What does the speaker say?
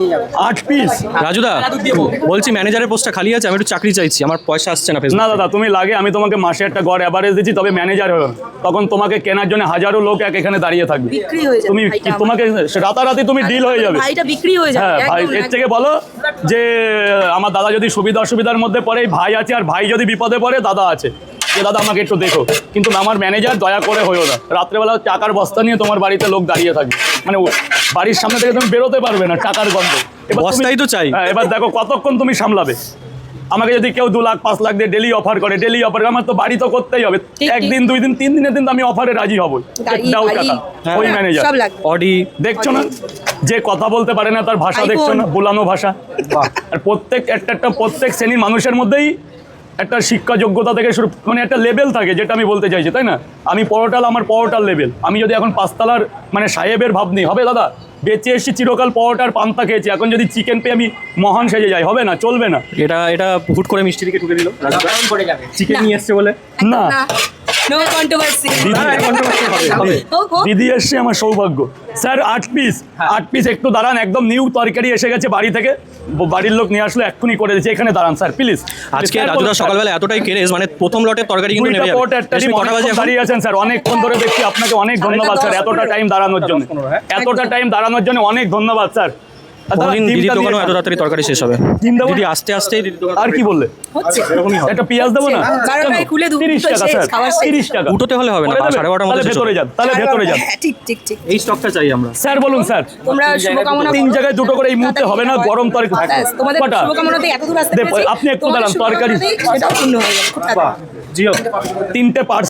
8 piece. রাজুদা বলছি ম্যানেজারের পোস্টটা খালি আছে, আমি একটু চাকরি চাইছি, আমার পয়সা আসছে না না দাদা, তুমি লাগে আমি তোমাকে মাসে একটা গড় অ্যাভারেজ দিচ্ছি, তবে ম্যানেজার হলো তখন তোমাকে কেনার জন্য হাজারো লোক এখানে দাঁড়িয়ে থাকবে। তুমি তোমাকে রাতারাতি তুমি ডিল হয়ে যাবে। ভাইটা বিক্রি হয়ে যাবে। হ্যাঁ ভাই, এর থেকে বলো যে আমার দাদা যদি সুবিধা অসুবিধার মধ্যে পড়ে, ভাই আছে, আর ভাই যদি বিপদে পড়ে দাদা আছে, যে দাদা আমাকে একটু দেখো। কিন্তু আমার ম্যানেজার দয়া করে হয়েও না, রাত্রেবেলা টাকার বস্তা নিয়ে তোমার বাড়িতে লোক দাঁড়িয়ে থাকবে, মানে বাড়ির সামনে থেকে তুমি বেরোতে পারবে না টাকার গন্ধ। বস্তাই তো চাই। হ্যাঁ, এবার দেখো কতক্ষণ তুমি সামলাবে। আমাকে যদি কেউ 2 লাখ 5 লাখ দিয়ে ডেলি অফার করে, ডেলি অফার, আমার তো বাড়ি তো করতেই হবে। একদিন 2 দিন 3 দিনের দিন তো আমি অফারে রাজি হব। দাও টাকা। ওই ম্যানেজার অডি দেখছো না, যে কথা বলতে পারে না তার ভাষা দেখছো না, বোলানো ভাষা। আর প্রত্যেক শ্রেণীর মানুষের মধ্যেই একটা শিক্ষা যোগ্যতা থেকে শুরু, মানে একটা লেভেল থাকে, যেটা আমি বলতে চাইছি, তাই না? আমি পরোটাল, আমার পরোটার লেভেল। আমি যদি এখন 5 তলার মানে সাহেবের ভাবনি হবে দাদা, বেঁচে এসেছি চিরকাল পরোটার পান্তা খেয়েছি, এখন যদি চিকেন পেয়ে আমি মহান সেজে যাই, হবে না, চলবে না। এটা হুট করে মিষ্টি দিকে ঢুকে দিল, চিকেন নিয়ে এসছে বলে। না, নো কন্ট্রোভার্সি। দিদি এসছে আমার সৌভাগ্য। স্যার 8 পিস একটু দাঁড়ান, একদম নিউ তরকারি এসে গেছে বাড়ি থেকে, বাড়ির লোক নিয়ে আসলো, এক্ষুনি করে দিচ্ছে। এখানে দাঁড়ান স্যার প্লিজ। আজকে রাজুদা সকালবেলা এতটাই কেরেজ, মানে প্রথম লটের তরকারি কিন্তু নেমে যাবে। কটা বাজে এখন? দাঁড়িয়ে আছেন স্যার, অনেকক্ষণ ধরে দেখছি। আপনাকে অনেক ধন্যবাদ স্যার, এতটা টাইম দাঁড়ানোর জন্য, অনেক ধন্যবাদ স্যার। কোনদিন দিদি দোকানে এত তাড়াতাড়ি তরকারি শেষ হবে? দিদি আস্তে আস্তে আর কি বললে? একটা পেঁয়াজ দেবো না? 12টায় খুলে 30 টাকা স্যার, 30 টাকা। উঠোতে হলে হবে না, 12:30টার মধ্যে শেষ হবে। তাহলে ভেতরে যান। ঠিক ঠিক ঠিক। এই স্টকটা চাই আমরা। স্যার বলুন স্যার। তোমরা শুভকামনা 3 জায়গায় 2টো করে এই মুহূর্তে হবে না, গরম তরকারি। তোমাদের শুভকামনাতে এত দূর আসতে পেরেছি। আপনি একটু দাঁড়ান, তরকারি সেটাও পূর্ণ হয়ে গেল। খুব তাড়াতাড়ি। জিও 3টে পার্স